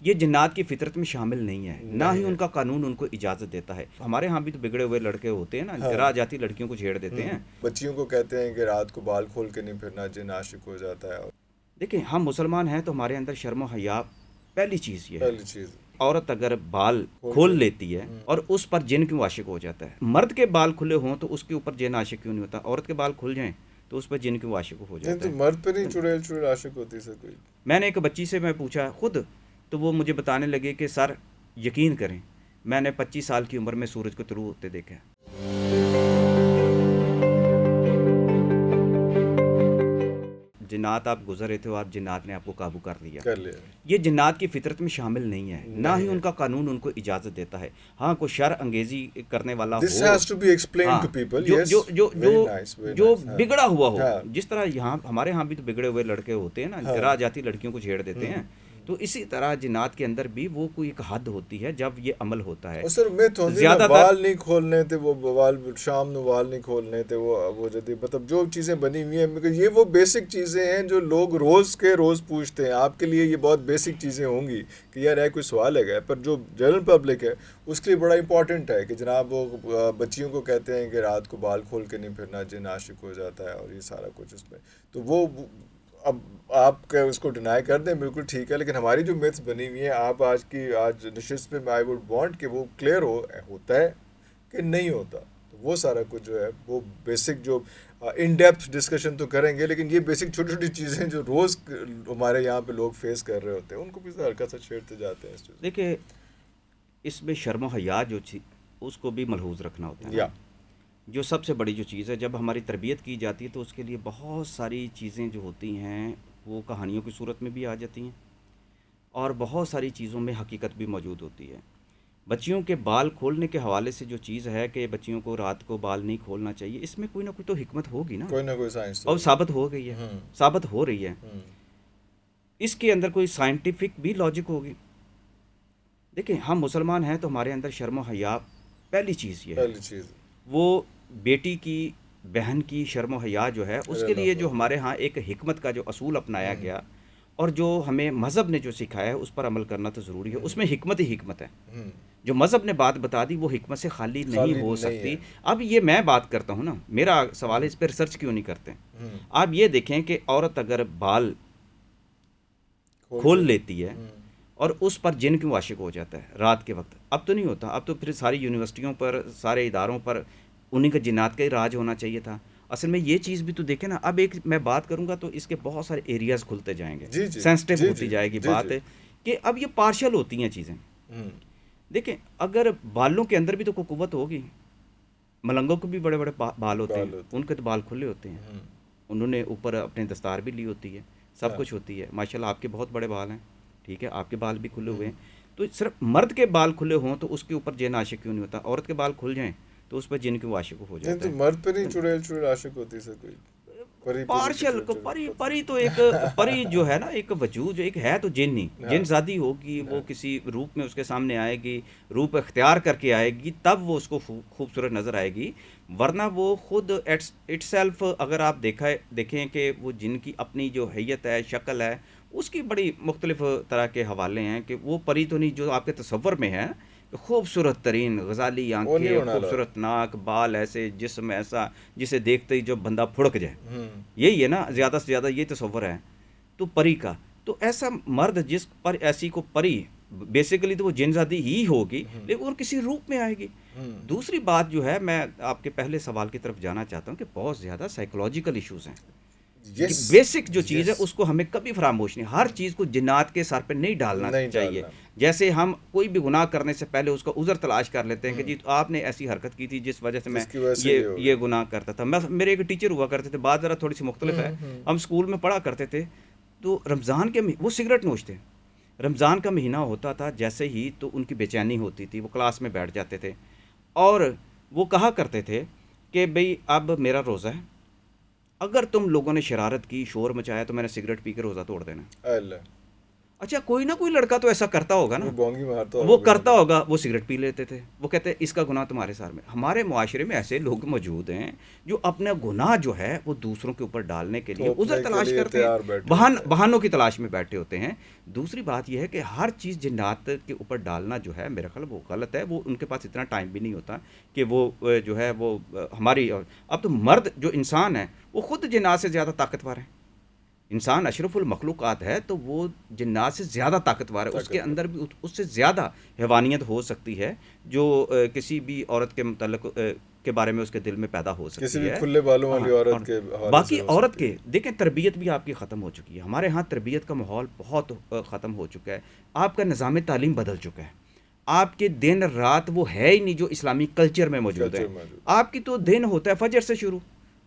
یہ جنات کی فطرت میں شامل نہیں ہے، نہ ہی ان کا قانون ان کو اجازت دیتا ہے. ہمارے ہاں بھی تو بگڑے ہوئے لڑکے ہوتے ہیں نا، راہ جاتی لڑکیوں کو چھیڑ دیتے ہیں. بچیوں کو کہتے ہیں کہ رات کو بال کھول کے نہیں پھرنا، جن عاشق ہو جاتا ہے. دیکھیں ہم مسلمان ہیں تو ہمارے اندر شرم و حیا پہلی چیز یہ ہے. پہلی چیز عورت اگر بال کھول کھول کے لیتی ہے اور اس پر جن کیوں عاشق ہو جاتا ہے؟ مرد کے بال کھلے ہوں تو اس کے اوپر جن عاشق کیوں نہیں ہوتا؟ عورت کے بال کھل جائیں تو اس پر جن کیوں عاشق ہو نہیں جاتا تو ہے؟ مرد پہ نہیں چڑیل چڑیل عاشق ہوتی سر کوئی. میں نے ایک بچی سے میں پوچھا خود، تو وہ مجھے بتانے لگے کہ سر یقین کریں میں نے 25 سال کی عمر میں سورج کو طلوع ہوتے دیکھا ہے. جنات آپ گزر رہے تھے اور جنات نے آپ کو قابو کر لیا. کر لیا. یہ جنات کی فطرت میں شامل نہیں ہے، نہ ہی نہیں ان ہے. کا قانون ان کو اجازت دیتا ہے. ہاں کوئی شر انگیزی کرنے والا دس ہو، ہیز ٹو بی ایکسپلین ہاں ٹو پیپل. جو یس. جو جو ویری جو نائس ویری جو نائس. ہاں بگڑا ہوا ہو، ہاں جس طرح یہاں ہمارے ہاں بھی تو بگڑے ہوئے لڑکے ہوتے ہیں نا، ہاں. راہ جاتی لڑکیوں کو چھیڑ دیتے ہیں. تو اسی طرح جنات کے اندر بھی وہ کوئی ایک حد ہوتی ہے جب یہ عمل ہوتا ہے. اور سر میتھ ہوندی نا، زیادہ تر وال نہیں کھولنے تھے، وہ وال شام نو وال نہیں کھولنے تھے، وہ جدی مطلب جو چیزیں بنی ہوئی ہیں یہ وہ بیسک چیزیں ہیں جو لوگ روز کے روز پوچھتے ہیں. آپ کے لیے یہ بہت بیسک چیزیں ہوں گی کہ یار ہے کوئی سوال ہے گا، پر جو جنرل پبلک ہے اس کے لیے بڑا امپورٹنٹ ہے کہ جناب وہ بچیوں کو کہتے ہیں کہ رات کو بال کھول کے نہیں پھرنا، جن عاشق ہو جاتا ہے، اور یہ سارا کچھ اس میں. تو وہ اب آپ کا اس کو ڈینائی کر دیں بالکل ٹھیک ہے، لیکن ہماری جو میتھس بنی ہوئی ہیں آپ آج نشست پہ آئی ووڈ وانٹ کہ وہ کلیئر ہوتا ہے کہ نہیں ہوتا. تو وہ سارا کچھ جو ہے وہ بیسک جو ان ڈیپتھ ڈسکشن تو کریں گے، لیکن یہ بیسک چھوٹی چھوٹی چیزیں جو روز ہمارے یہاں پہ لوگ فیس کر رہے ہوتے ہیں ان کو بھی ہلکا سا چھیڑتے جاتے ہیں اس چیز. دیکھیں اس میں شرم و حیا جو اس کو بھی ملحوظ رکھنا ہوتا ہے نا. یا جو سب سے بڑی جو چیز ہے، جب ہماری تربیت کی جاتی ہے تو اس کے لیے بہت ساری چیزیں جو ہوتی ہیں وہ کہانیوں کی صورت میں بھی آ جاتی ہیں، اور بہت ساری چیزوں میں حقیقت بھی موجود ہوتی ہے. بچیوں کے بال کھولنے کے حوالے سے جو چیز ہے کہ بچیوں کو رات کو بال نہیں کھولنا چاہیے، اس میں کوئی نہ کوئی تو حکمت ہوگی نا، کوئی نہ کوئی سائنس تو اور ہوگی. ثابت ہو گئی ہے، ثابت ہو رہی ہے. اس کے اندر کوئی سائنٹیفک بھی لاجک ہوگی. دیکھیں ہم مسلمان ہیں تو ہمارے اندر شرم و حیا پہلی چیز یہ ہے. پہلی چیز. وہ بیٹی کی بہن کی شرم و حیا جو ہے اس کے لیے جو ہمارے ہاں ایک حکمت کا جو اصول اپنایا گیا اور جو ہمیں مذہب نے جو سکھایا ہے اس پر عمل کرنا تو ضروری ہے. اس میں حکمت ہی حکمت ہے. جو مذہب نے بات بتا دی وہ حکمت سے خالی نہیں ہو سکتی. اب یہ میں بات کرتا ہوں نا، میرا سوال ہے اس پہ ریسرچ کیوں نہیں کرتے؟ آپ یہ دیکھیں کہ عورت اگر بال کھول لیتی ہے اور اس پر جن کیوں عاشق ہو جاتا ہے رات کے وقت؟ اب تو نہیں ہوتا، اب تو پھر ساری یونیورسٹیوں پر سارے اداروں پر انہیں کا جنات کا ہی راج ہونا چاہیے تھا. اصل میں یہ چیز بھی تو دیکھیں نا، اب ایک میں بات کروں گا تو اس کے بہت سارے ایریاز کھلتے جائیں گے، سینسٹیو ہوتی جائے گی بات ہے کہ اب یہ پارشل ہوتی ہیں چیزیں. دیکھیں اگر بالوں کے اندر بھی تو کوئی قوت ہوگی. ملنگوں کو بھی بڑے بڑے بال ہوتے ہیں، ان کے تو بال کھلے ہوتے ہیں، انہوں نے اوپر اپنے دستار بھی لی ہوتی ہے، سب کچھ ہوتی ہے. ماشاءاللہ آپ کے بہت بڑے بال ہیں، ٹھیک ہے، آپ کے بال بھی کھلے ہوئے ہیں. تو صرف مرد کے بال کھلے ہوں تو اس کے اوپر جن عاشق کیوں نہیں ہوتا؟ عورت کے بال کھل جائیں تو اس پر جن کیوں عاشق ہو نہیں جاتا تو ہے؟ مرد پہ نہیں چڑیل چڑیل عاشق ہوتی سر کوئی. پارشل پری تو ایک پری جو ہے نا، ایک وجود جو ایک ہے تو جن نہیں، جن زادی ہوگی، وہ کسی روپ میں اس کے سامنے آئے گی، روپ اختیار کر کے آئے گی، تب وہ اس کو خوبصورت نظر آئے گی. ورنہ وہ خود اٹ سیلف اگر آپ دیکھیں کہ وہ جن کی اپنی جو حیت ہے، شکل ہے، اس کی بڑی مختلف طرح کے حوالے ہیں کہ وہ پری تو نہیں جو آپ کے تصور میں ہے، خوبصورت ترین غزالی آنکھیں، خوبصورت ناک، بال ایسے، جسم ایسا جسے دیکھتے ہی جو بندہ پھڑک جائے. یہی ہے نا زیادہ سے زیادہ یہ تصور ہے تو پری کا. تو ایسا مرد جس پر ایسی کو پری بیسیکلی تو وہ جن زادی ہی ہوگی، لیکن اور کسی روپ میں آئے گی. دوسری بات جو ہے، میں آپ کے پہلے سوال کی طرف جانا چاہتا ہوں کہ بہت زیادہ سائیکولوجیکل ایشوز ہیں. بیسک جو چیز ہے اس کو ہمیں کبھی فراموش نہیں، ہر چیز کو جنات کے سر پہ نہیں ڈالنا چاہیے. جیسے ہم کوئی بھی گناہ کرنے سے پہلے اس کا عذر تلاش کر لیتے ہیں کہ جی آپ نے ایسی حرکت کی تھی جس وجہ سے میں یہ گناہ کرتا تھا. میرے ایک ٹیچر ہوا کرتے تھے، بات ذرا تھوڑی سی مختلف ہے. ہم اسکول میں پڑھا کرتے تھے تو رمضان کے وہ سگریٹ نوشتے، رمضان کا مہینہ ہوتا تھا جیسے ہی تو ان کی بے چینی ہوتی تھی، وہ کلاس میں بیٹھ جاتے تھے اور وہ کہا کرتے تھے کہ بھئی اب میرا روزہ ہے، اگر تم لوگوں نے شرارت کی، شور مچایا تو میں نے سگریٹ پی کے روزہ توڑ دینا. اچھا کوئی نہ کوئی لڑکا تو ایسا کرتا ہوگا نا, وہ بونگی مارتا وہ کرتا ہوگا, وہ سگریٹ پی لیتے تھے, وہ کہتے ہیں اس کا گناہ تمہارے سر میں. ہمارے معاشرے میں ایسے لوگ موجود ہیں جو اپنا گناہ جو ہے وہ دوسروں کے اوپر ڈالنے کے لیے عذر تلاش کرتے ہیں, بہانوں کی تلاش میں بیٹھے ہوتے ہیں. دوسری بات یہ ہے کہ ہر چیز جنات کے اوپر ڈالنا جو ہے میرا خیال وہ غلط ہے. وہ ان کے پاس اتنا ٹائم بھی نہیں ہوتا کہ وہ جو ہے وہ ہماری, اب تو مرد جو انسان ہے وہ خود جنات سے زیادہ طاقتور ہے. انسان اشرف المخلوقات ہے تو وہ جنات سے زیادہ طاقتور ہے, اس کے اندر بھی اس سے زیادہ حیوانیت ہو سکتی ہے جو کسی بھی عورت کے متعلق کے بارے میں اس کے دل میں پیدا ہو سکتی ہے, کسی بھی کھلے بالوں والی عورت کے حوالے سے. باقی عورت کے دیکھیں تربیت بھی آپ کی ختم ہو چکی ہے. ہمارے ہاں تربیت کا ماحول بہت ختم ہو چکا ہے. آپ کا نظام تعلیم بدل چکا ہے. آپ کے دن رات وہ ہے ہی نہیں جو اسلامی کلچر میں موجود ہے. آپ کی تو دن ہوتا ہے فجر سے شروع.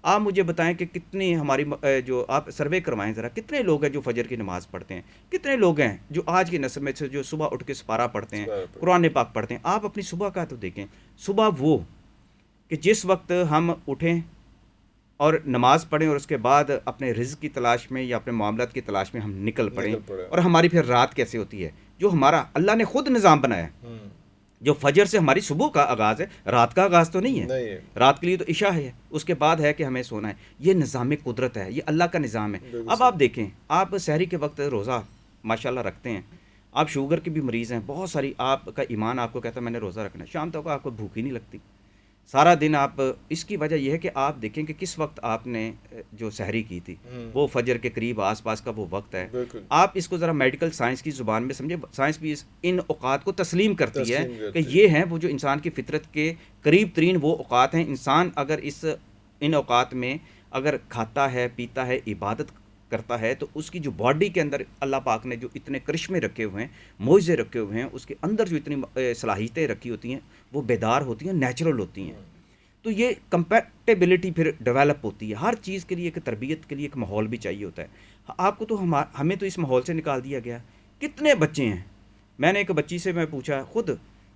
آپ مجھے بتائیں کہ کتنی ہماری جو آپ سروے کروائیں ذرا, کتنے لوگ ہیں جو فجر کی نماز پڑھتے ہیں, کتنے لوگ ہیں جو آج کی نسل میں سے جو صبح اٹھ کے سپارہ پڑھتے ہیں, قرآن پاک پڑھتے ہیں. آپ اپنی صبح کا تو دیکھیں, صبح وہ کہ جس وقت ہم اٹھیں اور نماز پڑھیں اور اس کے بعد اپنے رزق کی تلاش میں یا اپنے معاملات کی تلاش میں ہم نکل پڑیں, اور ہماری پھر رات کیسے ہوتی ہے جو ہمارا اللہ نے خود نظام بنایا ہے. جو فجر سے ہماری صبح کا آغاز ہے, رات کا آغاز تو نہیں ہے. رات کے لیے تو عشاء ہے, اس کے بعد ہے کہ ہمیں سونا ہے. یہ نظام قدرت ہے, یہ اللہ کا نظام ہے. اب آپ دیکھیں, آپ سحری کے وقت روزہ ماشاءاللہ رکھتے ہیں, آپ شوگر کے بھی مریض ہیں بہت ساری, آپ کا ایمان آپ کو کہتا ہے میں نے روزہ رکھنا ہے, شام تک آپ کو بھوک ہی نہیں لگتی سارا دن. آپ اس کی وجہ یہ ہے کہ آپ دیکھیں کہ کس وقت آپ نے جو سحری کی تھی وہ فجر کے قریب آس پاس کا وہ وقت ہے. آپ اس کو ذرا میڈیکل سائنس کی زبان میں سمجھے, سائنس بھی ان اوقات کو تسلیم کرتی ہے کہ یہ ہیں وہ جو انسان کی فطرت کے قریب ترین وہ اوقات ہیں. انسان اگر ان اوقات میں اگر کھاتا ہے, پیتا ہے, عبادت کرتا ہے, تو اس کی جو باڈی کے اندر اللہ پاک نے جو اتنے کرشمے رکھے ہوئے ہیں, معجزے رکھے ہوئے ہیں, اس کے اندر جو اتنی صلاحیتیں رکھی ہوتی ہیں وہ بیدار ہوتی ہیں, نیچرل ہوتی ہیں. تو یہ کمپیٹیبلٹی پھر ڈیولپ ہوتی ہے. ہر چیز کے لیے ایک تربیت کے لیے ایک ماحول بھی چاہیے ہوتا ہے. آپ کو تو ہمیں تو اس ماحول سے نکال دیا گیا. کتنے بچے ہیں, میں نے ایک بچی سے میں پوچھا خود,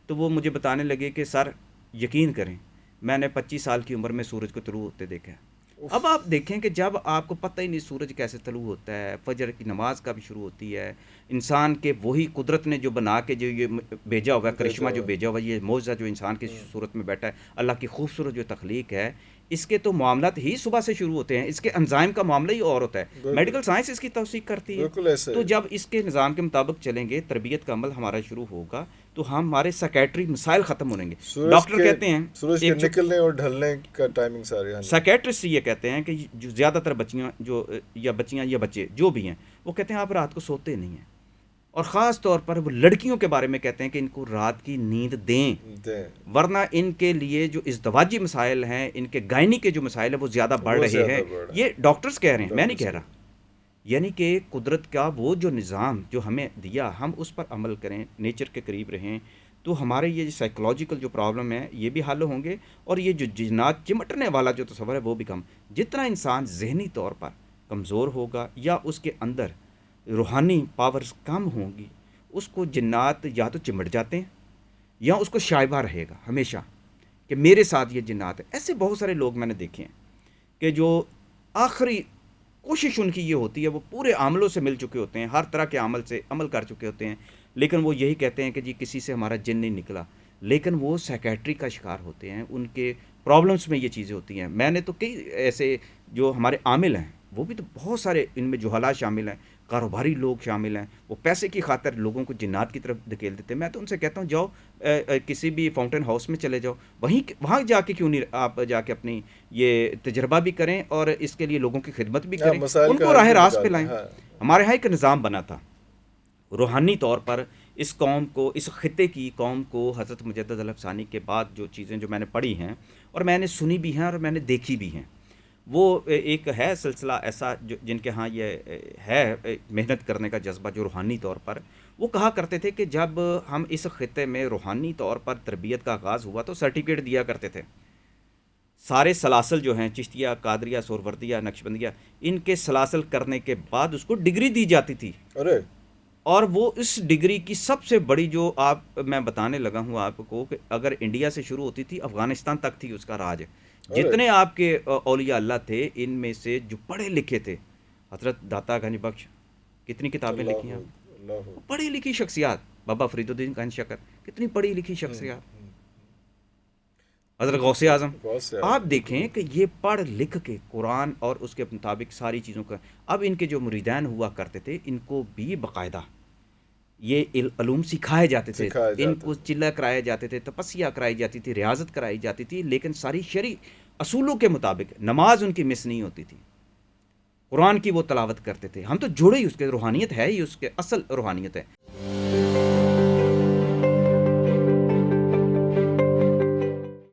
تو وہ مجھے بتانے لگے کہ سر یقین کریں میں نے 25 سال کی عمر میں سورج کو طلوع ہوتے دیکھا. اب آپ دیکھیں کہ جب آپ کو پتہ ہی نہیں سورج کیسے طلوع ہوتا ہے, فجر کی نماز کب شروع ہوتی ہے, انسان کے وہی قدرت نے جو بنا کے جو یہ بھیجا ہوا ہے, کرشمہ جو بھیجا ہوا ہے, یہ معجزہ جو انسان کی صورت میں بیٹھا ہے, اللہ کی خوبصورت جو تخلیق ہے, اس کے تو معاملات ہی صبح سے شروع ہوتے ہیں. اس کے انزائم کا معاملہ ہی اور ہوتا ہے. میڈیکل سائنس اس کی توثیق کرتی ہے. تو جب اس کے نظام کے مطابق چلیں گے, تربیت کا عمل ہمارا شروع ہوگا, تو ہمارے سیکیٹری مسائل ختم ہونے گے. ڈاکٹر کہتے ہیں سورج کے نکلنے اور ڈھلنے کا ٹائمنگ سارے, سیکیٹرسٹ یہ کہتے ہیں کہ جو زیادہ تر بچیاں یا بچے جو بھی ہیں, وہ کہتے ہیں آپ رات کو سوتے نہیں ہیں, اور خاص طور پر وہ لڑکیوں کے بارے میں کہتے ہیں کہ ان کو رات کی نیند دیں, ورنہ ان کے لیے جو ازدواجی مسائل ہیں, ان کے گائنی کے جو مسائل ہیں وہ زیادہ بڑھ رہے ہیں. یہ ڈاکٹرز کہہ رہے ہیں, میں نہیں کہہ رہا. یعنی کہ قدرت کا وہ جو نظام جو ہمیں دیا, ہم اس پر عمل کریں, نیچر کے قریب رہیں, تو ہمارے یہ سائیکولوجیکل جو پرابلم ہے یہ بھی حل ہوں گے, اور یہ جو جنات چمٹنے والا جو تصور ہے وہ بھی کم. جتنا انسان ذہنی طور پر کمزور ہوگا یا اس کے اندر روحانی پاورز کم ہوں گی, اس کو جنات یا تو چمٹ جاتے ہیں یا اس کو شائبہ رہے گا ہمیشہ کہ میرے ساتھ یہ جنات ہے. ایسے بہت سارے لوگ میں نے دیکھے ہیں کہ جو آخری کوشش ان کی یہ ہوتی ہے, وہ پورے عاملوں سے مل چکے ہوتے ہیں, ہر طرح کے عمل سے عمل کر چکے ہوتے ہیں, لیکن وہ یہی کہتے ہیں کہ جی کسی سے ہمارا جن نہیں نکلا, لیکن وہ سائیکیٹری کا شکار ہوتے ہیں. ان کے پرابلمس میں یہ چیزیں ہوتی ہیں. میں نے تو کئی ایسے جو ہمارے عامل ہیں, وہ بھی تو بہت سارے ان میں جہلا شامل ہیں, کاروباری لوگ شامل ہیں, وہ پیسے کی خاطر لوگوں کو جنات کی طرف دھکیل دیتے ہیں. میں تو ان سے کہتا ہوں جاؤ کسی بھی فاؤنٹین ہاؤس میں چلے جاؤ, وہاں جا کے کیوں نہیں آپ جا کے اپنی یہ تجربہ بھی کریں اور اس کے لیے لوگوں کی خدمت بھی کریں, ان کو راہ راست پہ لائیں. ہمارے ہاں ایک نظام بنا تھا روحانی طور پر, اس قوم کو, اس خطے کی قوم کو حضرت مجدد الافسانی کے بعد جو چیزیں جو میں نے پڑھی ہیں اور میں نے سنی بھی ہیں اور میں نے دیکھی بھی ہیں, وہ ایک ہے سلسلہ ایسا جن کے ہاں یہ ہے محنت کرنے کا جذبہ جو روحانی طور پر, وہ کہا کرتے تھے کہ جب ہم اس خطے میں روحانی طور پر تربیت کا آغاز ہوا تو سرٹیفکیٹ دیا کرتے تھے. سارے سلاسل جو ہیں, چشتیہ, قادریہ, سہروردیہ, نقشبندیہ, ان کے سلاسل کرنے کے بعد اس کو ڈگری دی جاتی تھی. اور وہ اس ڈگری کی سب سے بڑی جو میں بتانے لگا ہوں آپ کو کہ اگر انڈیا سے شروع ہوتی تھی افغانستان تک تھی اس کا راج. جتنے آپ کے اولیاء اللہ تھے, ان میں سے جو پڑھے لکھے تھے, حضرت داتا گنج بخش کتنی کتابیں لکھی ہیں, اللہ پڑھی لکھی شخصیات، بابا فرید الدین خان شکر، کتنی پڑھی لکھی شخصیات، حضرت غوث اعظم. بہت سے آپ دیکھیں کہ یہ پڑھ لکھ کے قرآن اور اس کے مطابق ساری چیزوں کا. اب ان کے جو مریدان ہوا کرتے تھے ان کو بھی باقاعدہ یہ علوم سکھائے جاتے تھے، ان کو چلہ کرائے جاتے تھے، تپسیا کرائی جاتی تھی، ریاضت کرائی جاتی تھی، لیکن ساری شرعی اصولوں کے مطابق. نماز ان کی مس نہیں ہوتی تھی، قرآن کی وہ تلاوت کرتے تھے. ہم تو جڑے ہی اس کے، روحانیت ہے ہی اس کے، اصل روحانیت ہے.